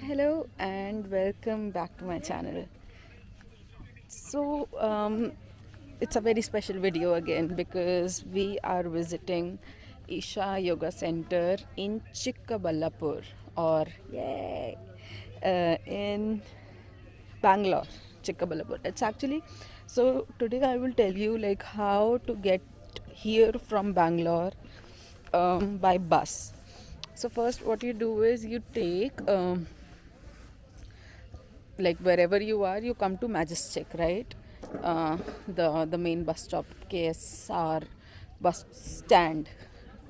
Hello and welcome back to my channel. So, it's a very special video again because we are visiting Isha Yoga Centre in Chikkaballapur, or yay, in Bangalore, Chikkaballapur. It's actually, so today I will tell you like how to get here from Bangalore by bus. So first, what you do is you take like wherever you are, you come to Majestic, right? The main bus stop, KSR bus stand.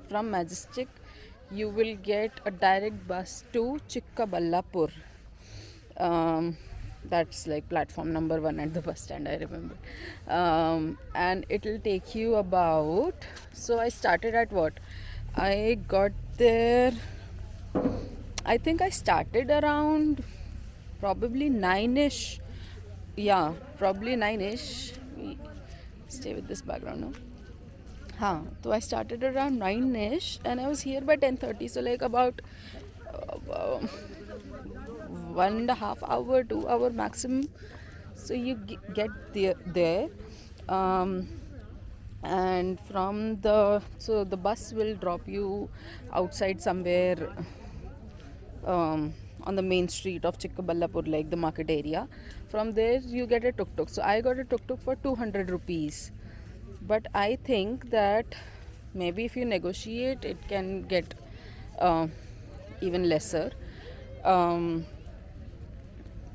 From Majestic, you will get a direct bus to Chikkaballapur. That's like platform number 1 at the bus stand, I remember. And it'll take you about. So I started at what? I got there. I think I started around probably 9ish. Yeah, probably 9ish. Stay with this background now. So I started around 9ish and I was here by 10:30. So like about 1.5 hour, 2 hour maximum. So you get there. Um, and from the bus will drop you outside somewhere on the main street of Chikkaballapur, like the market area. From there, you get a tuk tuk. So I got a tuk tuk for 200 rupees. But I think that maybe if you negotiate, it can get uh, even lesser. Um,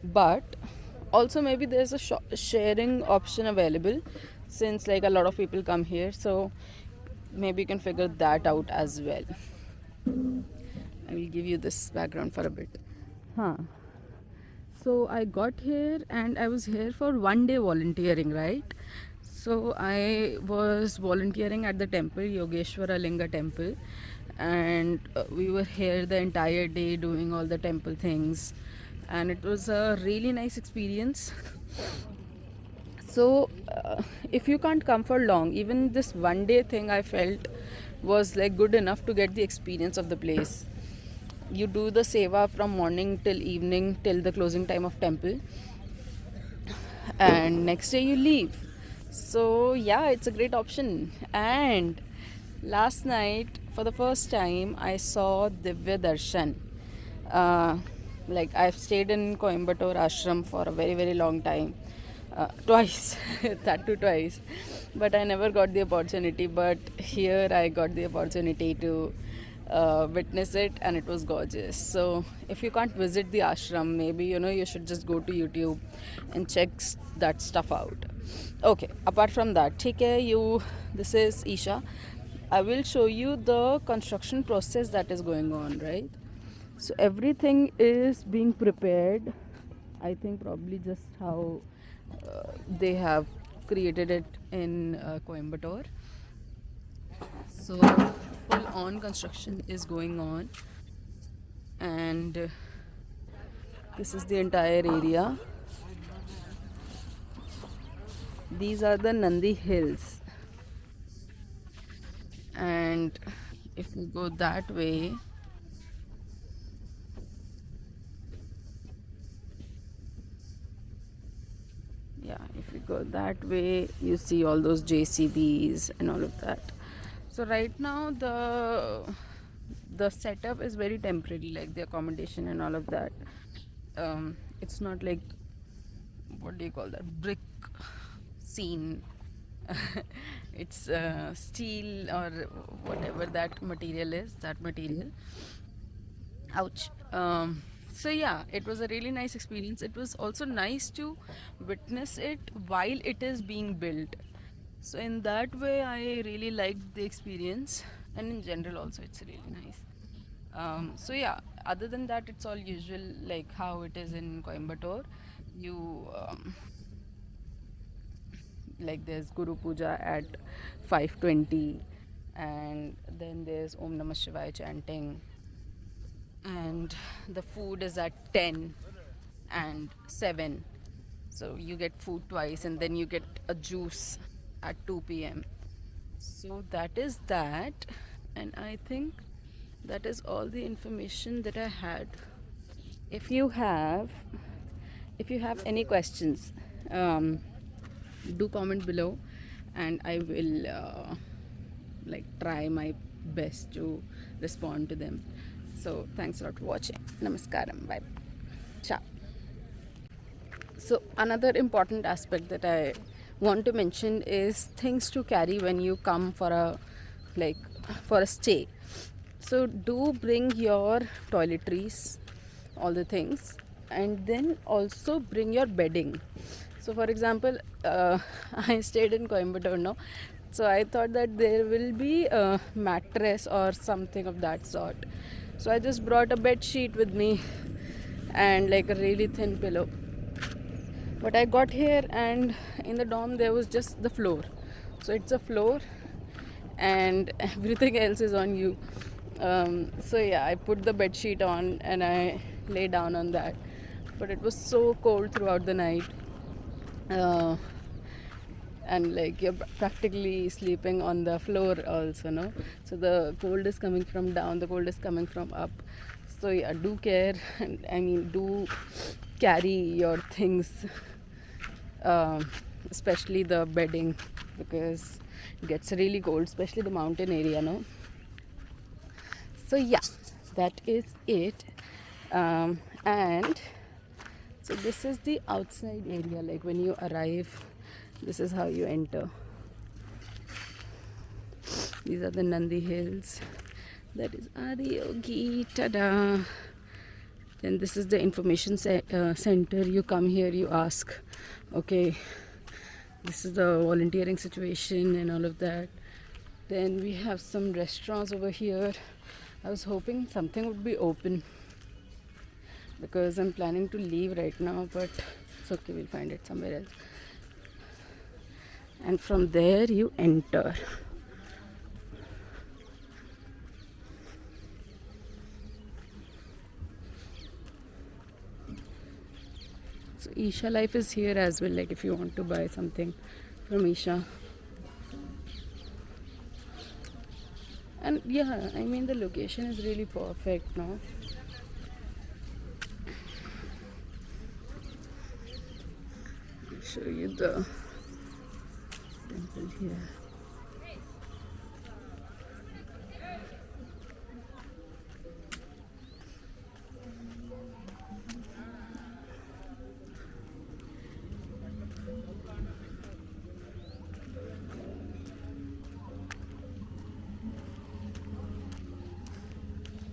but also, maybe there's a sharing option available since like a lot of people come here. So maybe you can figure that out as well. I will give you this background for a bit. Huh. So I got here and I was here for 1 day volunteering, right? So I was volunteering at the temple, Yogeshwara Linga temple, and we were here the entire day doing all the temple things, and it was a really nice experience. So if you can't come for long, even this 1 day thing I felt was like good enough to get the experience of the place. You do the seva from morning till evening till the closing time of temple, and next day you leave. So yeah, it's a great option. And last night for the first time I saw Divya Darshan. uh, like I've stayed in Coimbatore ashram for a very very long time, twice that too twice, but I never got the opportunity. But here I got the opportunity to witness it, and it was gorgeous. So if you can't visit the ashram, maybe you should just go to YouTube and check that stuff out. Okay, apart from that, ठीक है, this is Isha. I will show you the construction process that is going on, right? So everything is being prepared. I think probably just how they have created it in Coimbatore. So full on construction is going on, and this is the entire area. These are the Nandi Hills, and if we go that way, if we go that way, you see all those JCBs and all of that. So right now the setup is very temporary, like the accommodation and all of that. It's not like, what do you call that, brick scene. It's steel or whatever that material is, that material. Ouch. So yeah, it was a really nice experience. It was also nice to witness it while it is being built. So in that way, I really liked the experience, and in general also, it's really nice. So yeah, other than that, it's all usual like how it is in Coimbatore. You like there's Guru Puja at 5:20, and then there's Om Namah Shivaya chanting, and the food is at 10 and 7. So you get food twice, and then you get a juice at 2 p.m. So that is that, and I think that is all the information that I had if you have any questions, um, do comment below, and I will like try my best to respond to them. So thanks a lot for watching. Namaskaram. Bye. Ciao. So another important aspect that I want to mention is things to carry when you come for a like for a stay. So do bring your toiletries, all the things, and then also bring your bedding. So for example, I stayed in Coimbatore now, so I thought that there will be a mattress or something of that sort. So I just brought a bed sheet with me and like a really thin pillow. But I got here, and in the dorm there was just the floor. So it's a floor and everything else is on you. So yeah, I put the bed sheet on and I lay down on that. But it was so cold throughout the night. And like you're practically sleeping on the floor also, no? So the cold is coming from down, the cold is coming from up. So yeah, do care, and I mean do carry your things, especially the bedding, because it gets really cold, especially the mountain area, no? So yeah, that is it. And so this is the outside area, like when you arrive, this is how you enter. These are the Nandi Hills. That is Adi Yogi. Tada! Then this is the information center. You come here, you ask, okay, this is the volunteering situation and all of that. Then we have some restaurants over here. I was hoping something would be open because I'm planning to leave right now, but it's okay, we'll find it somewhere else. And from there you enter. So Isha Life is here as well, like if you want to buy something from Isha. And yeah, I mean the location is really perfect, no? I'll show you the temple here.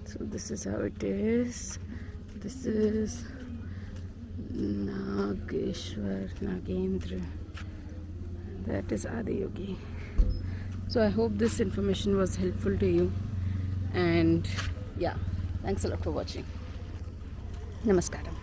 So this is how it is. This is Nagendra. That is Adi Yogi. So I hope this information was helpful to you. And yeah, thanks a lot for watching. Namaskaram.